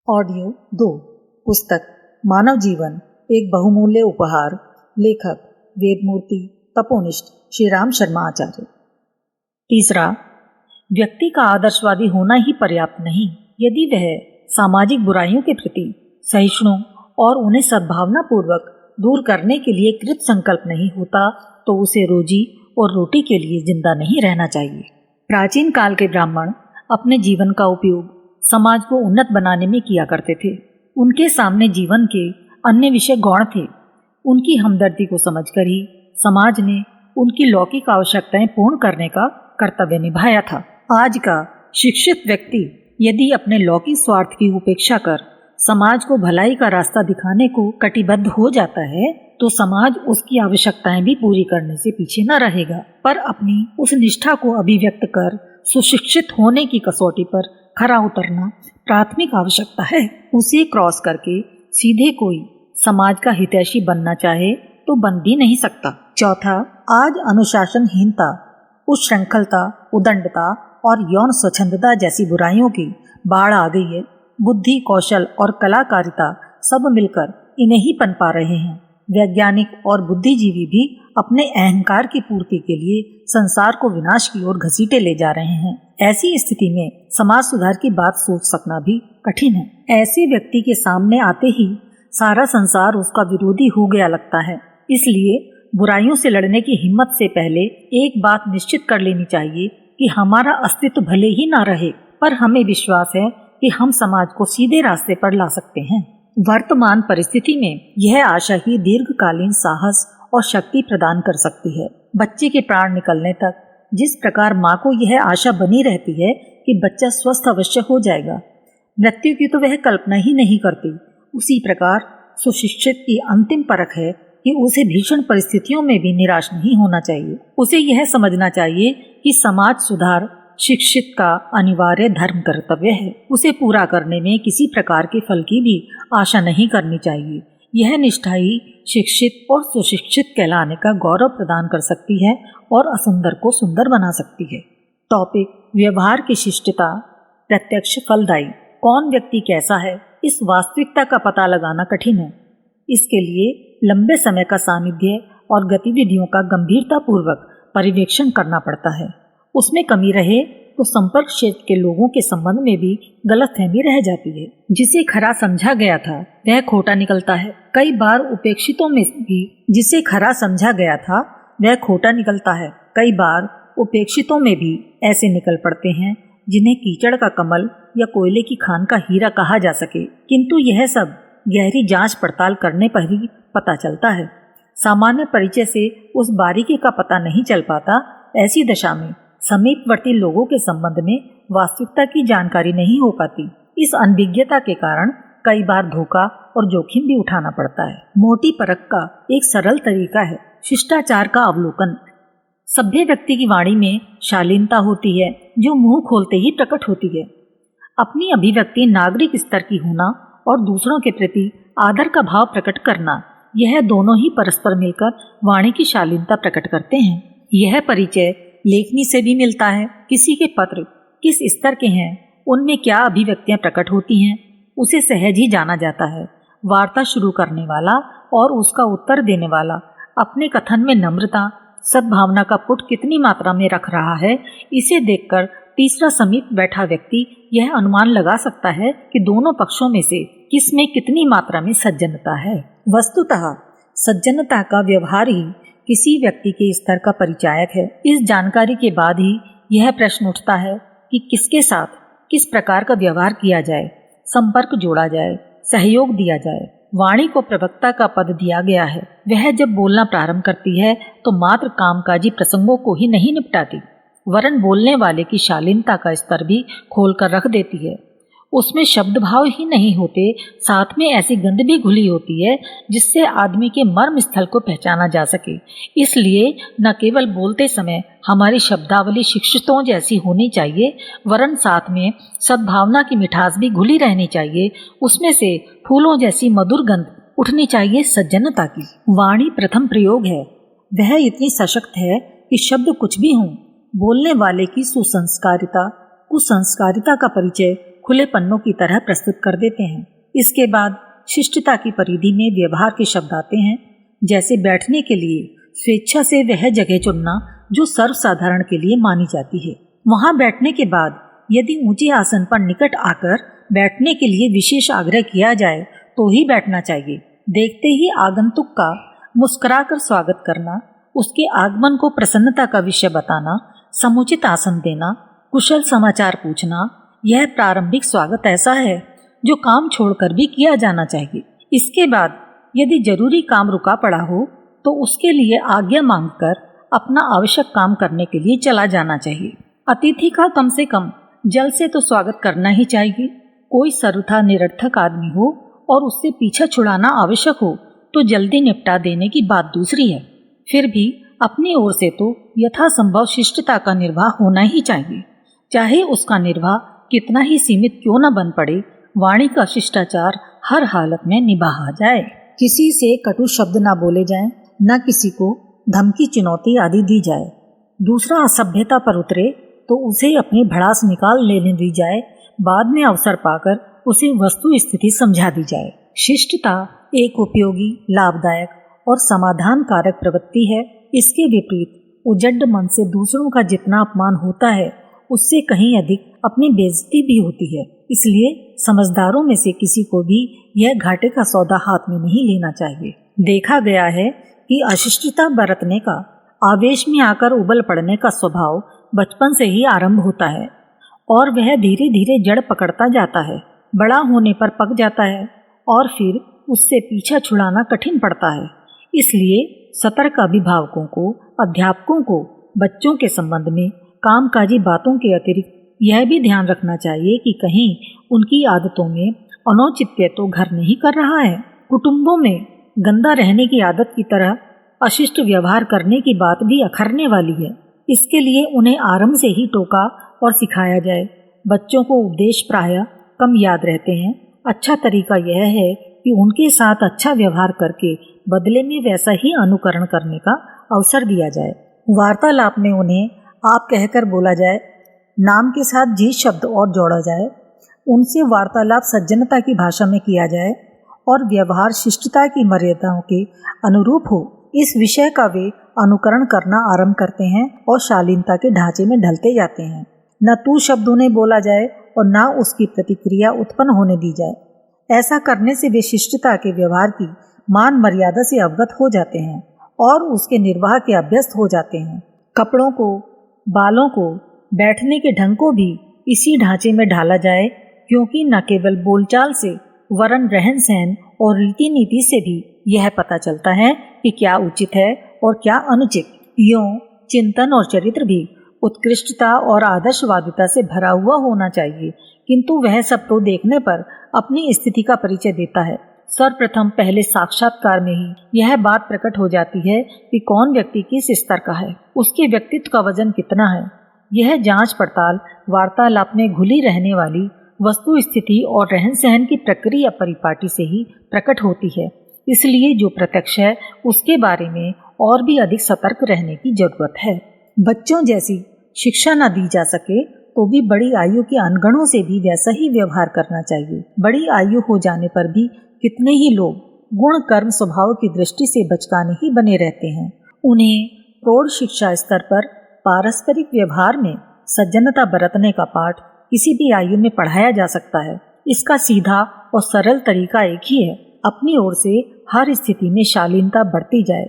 Audio 2 पुस्तक मानव जीवन एक बहुमूल्य उपहार। लेखक वेदमूर्ति तपोनिष्ठ श्री राम शर्मा आचार्य। तीसरा, व्यक्ति का आदर्शवादी होना ही पर्याप्त नहीं। यदि वह सामाजिक बुराइयों के प्रति सहिष्णु और उन्हें सद्भावना पूर्वक दूर करने के लिए कृत संकल्प नहीं होता तो उसे रोजी और रोटी के लिए जिंदा नहीं रहना चाहिए। प्राचीन काल के ब्राह्मण अपने जीवन का उपयोग समाज को उन्नत बनाने में किया करते थे। उनके सामने जीवन के अन्य विषय गौण थे। उनकी हमदर्दी को समझकर ही समाज ने उनकी लौकिक आवश्यकताएं पूर्ण करने का कर्तव्य निभाया था। आज का शिक्षित व्यक्ति यदि अपने लौकिक स्वार्थ की उपेक्षा कर समाज को भलाई का रास्ता दिखाने को कटिबद्ध हो जाता है तो समाज उसकी आवश्यकताएं भी पूरी करने से पीछे न रहेगा, पर अपनी उस निष्ठा को अभिव्यक्त कर सुशिक्षित होने की कसौटी पर खरा उतरना प्राथमिक आवश्यकता है। उसे क्रॉस करके सीधे कोई समाज का हितैषी बनना चाहे तो बन भी नहीं सकता। चौथा, आज अनुशासनहीनता, उच्छृंखलता, उदंडता और यौन स्वच्छंदता जैसी बुराइयों की बाढ़ आ गई है। बुद्धि, कौशल और कलाकारिता सब मिलकर इन्हें ही पनपा रहे हैं। वैज्ञानिक और बुद्धिजीवी भी अपने अहंकार की पूर्ति के लिए संसार को विनाश की ओर घसीटे ले जा रहे हैं। ऐसी स्थिति में समाज सुधार की बात सोच सकना भी कठिन है। ऐसे व्यक्ति के सामने आते ही सारा संसार उसका विरोधी हो गया लगता है। इसलिए बुराइयों से लड़ने की हिम्मत से पहले एक बात निश्चित कर लेनी चाहिए कि हमारा अस्तित्व भले ही ना रहे, पर हमें विश्वास है कि हम समाज को सीधे रास्ते पर ला सकते हैं। वर्तमान परिस्थिति में यह आशा ही दीर्घकालीन साहस और शक्ति प्रदान कर सकती है। बच्चे के प्राण निकलने तक जिस प्रकार माँ को यह आशा बनी रहती है कि बच्चा स्वस्थ अवश्य हो जाएगा, मृत्यु की तो वह कल्पना ही नहीं करती, उसी प्रकार सुशिक्षित की अंतिम परख है कि उसे भीषण परिस्थितियों में भी निराश नहीं होना चाहिए। उसे यह समझना चाहिए कि समाज सुधार शिक्षित का अनिवार्य धर्म कर्तव्य है। उसे पूरा करने में किसी प्रकार के फल की भी आशा नहीं करनी चाहिए। यह निष्ठा ही शिक्षित और सुशिक्षित कहलाने का गौरव प्रदान कर सकती है और असुंदर को सुंदर बना सकती है। टॉपिक, व्यवहार की शिष्टता प्रत्यक्ष फलदायी। कौन व्यक्ति कैसा है, इस वास्तविकता का पता लगाना कठिन है। इसके लिए लंबे समय का सानिध्य और गतिविधियों का गंभीरता पूर्वक पर्यवेक्षण करना पड़ता है। उसमें कमी रहे तो संपर्क क्षेत्र के लोगों के संबंध में भी गलतफहमी रह जाती है। जिसे खरा समझा गया था वह खोटा निकलता है। कई बार उपेक्षितों में भी जिसे खरा समझा गया था वह खोटा निकलता है। कई बार उपेक्षितों में भी ऐसे निकल पड़ते हैं जिन्हें कीचड़ का कमल या कोयले की खान का हीरा कहा जा सके, किंतु यह सब गहरी जांच पड़ताल करने पर ही पता चलता है। सामान्य परिचय से उस बारीकी का पता नहीं चल पाता। ऐसी दशा में समीपवर्ती लोगों के संबंध में वास्तविकता की जानकारी नहीं हो पाती। इस अनभिज्ञता के कारण कई बार धोखा और जोखिम भी उठाना पड़ता है। मोटी परख का एक सरल तरीका है शिष्टाचार का अवलोकन। सभ्य व्यक्ति की वाणी में शालीनता होती है जो मुंह खोलते ही प्रकट होती है। अपनी अभिव्यक्ति नागरिक स्तर की होना और दूसरों के प्रति आदर का भाव प्रकट करना, यह दोनों ही परस्पर मिलकर वाणी की शालीनता प्रकट करते हैं। यह परिचय लेखनी से भी मिलता है। किसी के पत्र किस स्तर के हैं, उनमें क्या अभिव्यक्तियां प्रकट होती हैं, उसे सहज ही जाना जाता है। वार्ता शुरू करने वाला और उसका उत्तर देने वाला अपने कथन में नम्रता, सद्भावना का पुट कितनी मात्रा में रख रहा है, इसे देखकर तीसरा समीप बैठा व्यक्ति यह अनुमान लगा सकता है कि दोनों पक्षों में से किसमें कितनी मात्रा में सज्जनता है। वस्तुतः सज्जनता का व्यवहार ही किसी व्यक्ति के स्तर का परिचायक है। इस जानकारी के बाद ही यह प्रश्न उठता है कि किसके साथ किस प्रकार का व्यवहार किया जाए, संपर्क जोड़ा जाए, सहयोग दिया जाए। वाणी को प्रवक्ता का पद दिया गया है। वह जब बोलना प्रारंभ करती है तो मात्र कामकाजी प्रसंगों को ही नहीं निपटाती, वरन बोलने वाले की शालीनता का स्तर भी खोलकर रख देती है। उसमें शब्द भाव ही नहीं होते, साथ में ऐसी गंध भी घुली होती है जिससे आदमी के मर्म स्थल को पहचाना जा सके। इसलिए न केवल बोलते समय हमारी शब्दावली शिक्षितों जैसी होनी चाहिए, वरन साथ में सद्भावना की मिठास भी घुली रहनी चाहिए। उसमें से फूलों जैसी मधुर गंध उठनी चाहिए सज्जनता की। वाणी प्रथम प्रयोग है। वह इतनी सशक्त है कि शब्द कुछ भी हों, बोलने वाले की सुसंस्कारिता, कुसंस्कारिता का परिचय खुले पन्नों की तरह प्रस्तुत कर देते हैं। इसके बाद शिष्टता की परिधि में व्यवहार के शब्द आते हैं, जैसे बैठने के लिए स्वेच्छा से वह जगह चुनना जो सर्वसाधारण के लिए मानी जाती है। वहां बैठने के बाद यदि ऊंचे आसन पर निकट आकर बैठने के लिए विशेष आग्रह किया जाए तो ही बैठना चाहिए। देखते ही आगंतुक का मुस्कुराकर स्वागत करना, उसके आगमन को प्रसन्नता का विषय बताना, समुचित आसन देना, कुशल समाचार पूछना, यह प्रारंभिक स्वागत ऐसा है जो काम छोड़कर भी किया जाना चाहिए। इसके बाद यदि जरूरी काम रुका पड़ा हो तो उसके लिए आज्ञा मांगकर अपना आवश्यक काम करने के लिए चला जाना चाहिए। अतिथि का कम से कम जल से तो स्वागत करना ही चाहिए। कोई सर्वथा निरर्थक आदमी हो और उससे पीछा छुड़ाना आवश्यक हो तो जल्दी निपटा देने की बात दूसरी है। फिर भी अपनी ओर से तो यथासंभव शिष्टता का निर्वाह होना ही चाहिए, चाहे उसका निर्वाह कितना ही सीमित क्यों न बन पड़े। वाणी का शिष्टाचार हर हालत में निभाया जाए। किसी से कटु शब्द न बोले जाएं, न किसी को धमकी चुनौती आदि दी जाए। दूसरा असभ्यता पर उतरे तो उसे अपनी भड़ास निकाल लेने दी जाए। बाद में अवसर पाकर उसे वस्तु स्थिति समझा दी जाए। शिष्टता एक उपयोगी, लाभदायक और समाधान कारक प्रवृत्ति है। इसके विपरीत उजड्ड मन से दूसरों का जितना अपमान होता है उससे कहीं अधिक अपनी बेइज्जती भी होती है। इसलिए समझदारों में से किसी को भी यह घाटे का सौदा हाथ में नहीं लेना चाहिए। देखा गया है कि अशिष्टता बरतने का, आवेश में आकर उबल पड़ने का स्वभाव बचपन से ही आरंभ होता है और वह धीरे धीरे जड़ पकड़ता जाता है, बड़ा होने पर पक जाता है और फिर उससे पीछा छुड़ाना कठिन पड़ता है। इसलिए सतर्क अभिभावकों को, अध्यापकों को बच्चों के संबंध में कामकाजी बातों के अतिरिक्त यह भी ध्यान रखना चाहिए कि कहीं उनकी आदतों में अनौचित्य तो घर नहीं कर रहा है। कुटुंबों में गंदा रहने की आदत की तरह अशिष्ट व्यवहार करने की बात भी अखरने वाली है। इसके लिए उन्हें आरंभ से ही टोका और सिखाया जाए। बच्चों को उपदेश प्रायः कम याद रहते हैं। अच्छा तरीका यह है कि उनके साथ अच्छा व्यवहार करके बदले में वैसा ही अनुकरण करने का अवसर दिया जाए। वार्तालाप में उन्हें आप कहकर बोला जाए, नाम के साथ जी शब्द और जोड़ा जाए। उनसे वार्तालाप सज्जनता की भाषा में किया जाए और व्यवहार शिष्टता की मर्यादाओं के अनुरूप हो। इस विषय का वे अनुकरण करना आरंभ करते हैं और शालीनता के ढांचे में ढलते जाते हैं। न तू शब्द उन्हें बोला जाए और न उसकी प्रतिक्रिया उत्पन्न होने दी जाए। ऐसा करने से वे शिष्टता के व्यवहार की मान मर्यादा से अवगत हो जाते हैं और उसके निर्वाह के अभ्यस्त हो जाते हैं। कपड़ों को, बालों को, बैठने के ढंग को भी इसी ढांचे में ढाला जाए, क्योंकि न केवल बोलचाल से वरन रहन सहन और रीति नीति से भी यह पता चलता है कि क्या उचित है और क्या अनुचित। यूं चिंतन और चरित्र भी उत्कृष्टता और आदर्शवादिता से भरा हुआ होना चाहिए, किंतु वह सब तो देखने पर अपनी स्थिति का परिचय देता है। सर्वप्रथम पहले साक्षात्कार में ही यह बात प्रकट हो जाती है कि कौन व्यक्ति किस स्तर का है, उसके व्यक्तित्व का वजन कितना है। यह जांच पड़ताल वार्तालाप में घुली रहने वाली वस्तु स्थिति और रहन सहन की प्रक्रिया परिपाटी से ही प्रकट होती है। इसलिए जो प्रत्यक्ष है उसके बारे में और भी अधिक सतर्क रहने की जरूरत है। बच्चों जैसी शिक्षा न दी जा सके तो भी बड़ी आयु के अनगणों से भी वैसा ही व्यवहार करना चाहिए। बड़ी आयु हो जाने पर भी कितने ही लोग गुण कर्म स्वभाव की दृष्टि से बचकाने ही बने रहते हैं। उन्हें प्रौढ़ शिक्षा स्तर पर पारस्परिक व्यवहार में सज्जनता बरतने का पाठ किसी भी आयु में पढ़ाया जा सकता है। इसका सीधा और सरल तरीका एक ही है, अपनी ओर से हर स्थिति में शालीनता बढ़ती जाए।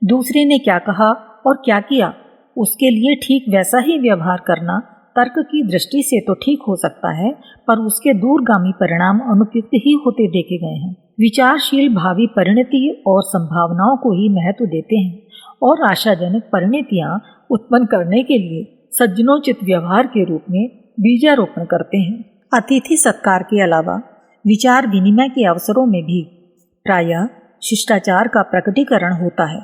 दूसरे ने क्या कहा और क्या किया उसके लिए ठीक वैसा ही व्यवहार करना तर्क की दृष्टि से तो ठीक हो सकता है, पर उसके दूरगामी परिणाम अनुपयुक्त ही होते देखे गए हैं। विचारशील भावी परिणति और संभावनाओं को ही महत्व देते हैं और आशाजनक परिणतियां उत्पन्न करने के लिए सज्जनोचित व्यवहार के रूप में बीजारोपण करते हैं। अतिथि सत्कार के अलावा विचार विनिमय के अवसरों में भी प्रायः शिष्टाचार का प्रकटीकरण होता है।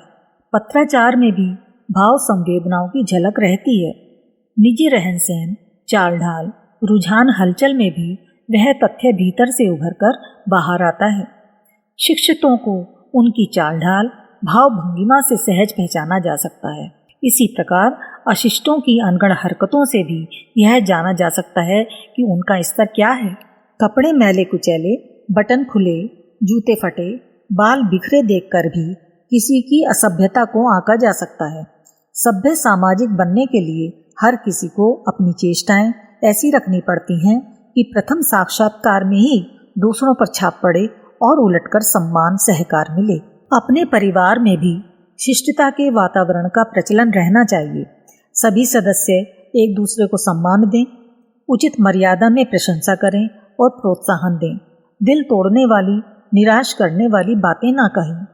पत्राचार में भी भाव संवेदनाओं की झलक रहती है। निजी रहन सहन, चाल ढाल, रुझान, हलचल में भी वह तथ्य भीतर से उभर कर बाहर आता है। शिक्षितों को उनकी चाल ढाल, भाव भंगिमा से सहज पहचाना जा सकता है। इसी प्रकार अशिष्टों की अनगढ़ हरकतों से भी यह जाना जा सकता है कि उनका स्तर क्या है। कपड़े मैले कुचैले, बटन खुले, जूते फटे, बाल बिखरे देखकर भी किसी की असभ्यता को आंका जा सकता है। सभ्य सामाजिक बनने के लिए हर किसी को अपनी चेष्टाएं ऐसी रखनी पड़ती हैं कि प्रथम साक्षात्कार में ही दूसरों पर छाप पड़े और उलटकर सम्मान सहकार मिले। अपने परिवार में भी शिष्टता के वातावरण का प्रचलन रहना चाहिए। सभी सदस्य एक दूसरे को सम्मान दें, उचित मर्यादा में प्रशंसा करें और प्रोत्साहन दें। दिल तोड़ने वाली, निराश करने वाली बातें ना कहें।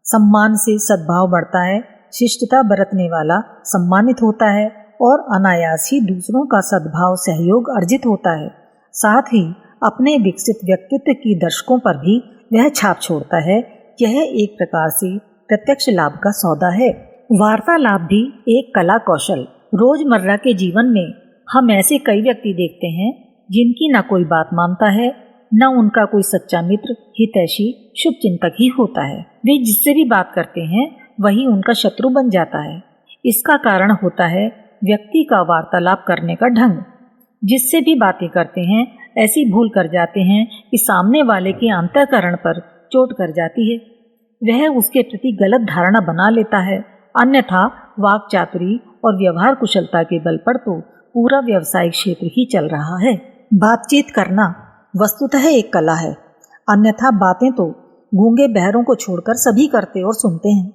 सम्मान से सद्भाव बढ़ता है, शिष्टता बरतने वाला सम्मानित होता है और अनायास ही दूसरों का सद्भाव सहयोग अर्जित होता है। साथ ही अपने विकसित व्यक्तित्व की दर्शकों पर भी वह छाप छोड़ता है। यह एक प्रकार से प्रत्यक्ष लाभ का सौदा है। वार्तालाप भी एक कला कौशल। रोजमर्रा के जीवन में हम ऐसे कई व्यक्ति देखते हैं जिनकी न कोई बात मानता है, न उनका कोई सच्चा मित्र, हितैषी, शुभचिंतक ही होता है। वे जिससे भी बात करते हैं वही उनका शत्रु बन जाता है। इसका कारण होता है व्यक्ति का वार्तालाप करने का ढंग। जिससे भी बातें करते हैं ऐसी भूल कर जाते हैं कि सामने वाले के अंतःकरण पर चोट कर जाती है। वह उसके प्रति गलत धारणा बना लेता है। अन्यथा वाक चातुरी और व्यवहार कुशलता के बल पर तो पूरा व्यवसायिक क्षेत्र ही चल रहा है। बातचीत करना वस्तुतः एक कला है, अन्यथा बातें तो गूंगे बहरों को छोड़कर सभी करते और सुनते हैं।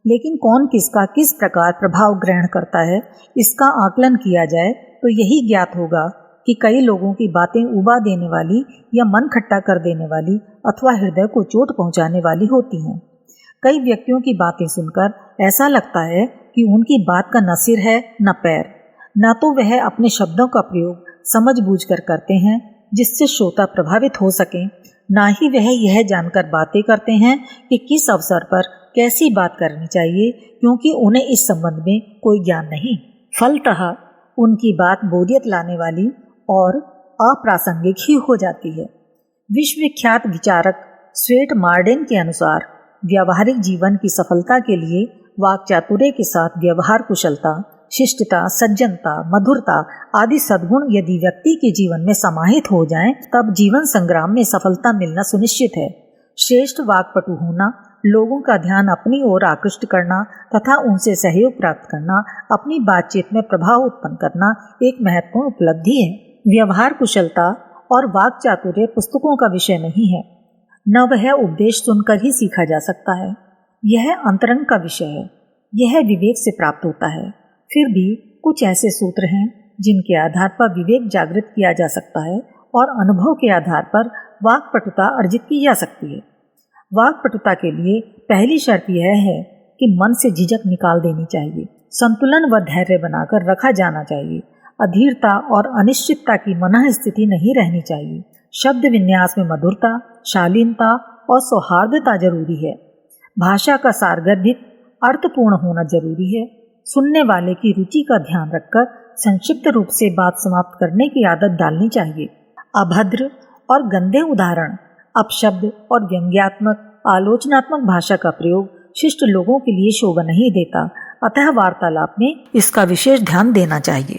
लेकिन कौन किसका किस प्रकार प्रभाव ग्रहण करता है, इसका आकलन किया जाए तो यही ज्ञात होगा कि कई लोगों की बातें उबा देने वाली या मन खट्टा कर देने वाली अथवा हृदय को चोट पहुंचाने वाली होती हैं। कई व्यक्तियों की बातें सुनकर ऐसा लगता है कि उनकी बात का न सिर है न पैर। न तो वह अपने शब्दों का प्रयोग समझबूझ कर करते हैं जिससे श्रोता प्रभावित हो सके, ना ही वह यह जानकर बातें करते हैं कि किस अवसर पर कैसी बात करनी चाहिए, क्योंकि उन्हें इस संबंध में कोई ज्ञान नहीं। फलतः उनकी बात बोरियत लाने वाली और अप्रासंगिक ही हो जाती है। विश्वविख्यात विचारक स्वेट मार्डेन के अनुसार व्यावहारिक जीवन की सफलता के लिए वाक्चातुर्य के साथ व्यवहार कुशलता, शिष्टता, सज्जनता, मधुरता आदि सद्गुण यदि व्यक्ति के जीवन में समाहित हो जाएं, तब जीवन संग्राम में सफलता मिलना सुनिश्चित है। श्रेष्ठ वाक्पटु होना, लोगों का ध्यान अपनी ओर आकृष्ट करना तथा उनसे सहयोग प्राप्त करना, अपनी बातचीत में प्रभाव उत्पन्न करना एक महत्वपूर्ण उपलब्धि है। व्यवहार कुशलता और वाक चातुर्य पुस्तकों का विषय नहीं है, न वह उपदेश सुनकर ही सीखा जा सकता है। यह अंतरंग का विषय है, यह विवेक से प्राप्त होता है। फिर भी कुछ ऐसे सूत्र हैं जिनके आधार पर विवेक जागृत किया जा सकता है और अनुभव के आधार पर वाक्पटुता अर्जित की जा सकती है। वाक्पटुता के लिए पहली शर्त यह है कि मन से झिझक निकाल देनी चाहिए, संतुलन व धैर्य बनाकर रखा जाना चाहिए, अधीरता और अनिश्चितता की मनः स्थिति नहीं रहनी चाहिए। शब्द विन्यास में मधुरता, शालीनता और सौहार्दता जरूरी है। भाषा का सारगर्भित अर्थपूर्ण होना जरूरी है। सुनने वाले की रुचि का ध्यान रखकर संक्षिप्त रूप से बात समाप्त करने की आदत डालनी चाहिए। अभद्र और गंदे उदाहरण, अपशब्द और व्यंग्यात्मक आलोचनात्मक भाषा का प्रयोग शिष्ट लोगों के लिए शोभा नहीं देता, अतः वार्तालाप में इसका विशेष ध्यान देना चाहिए।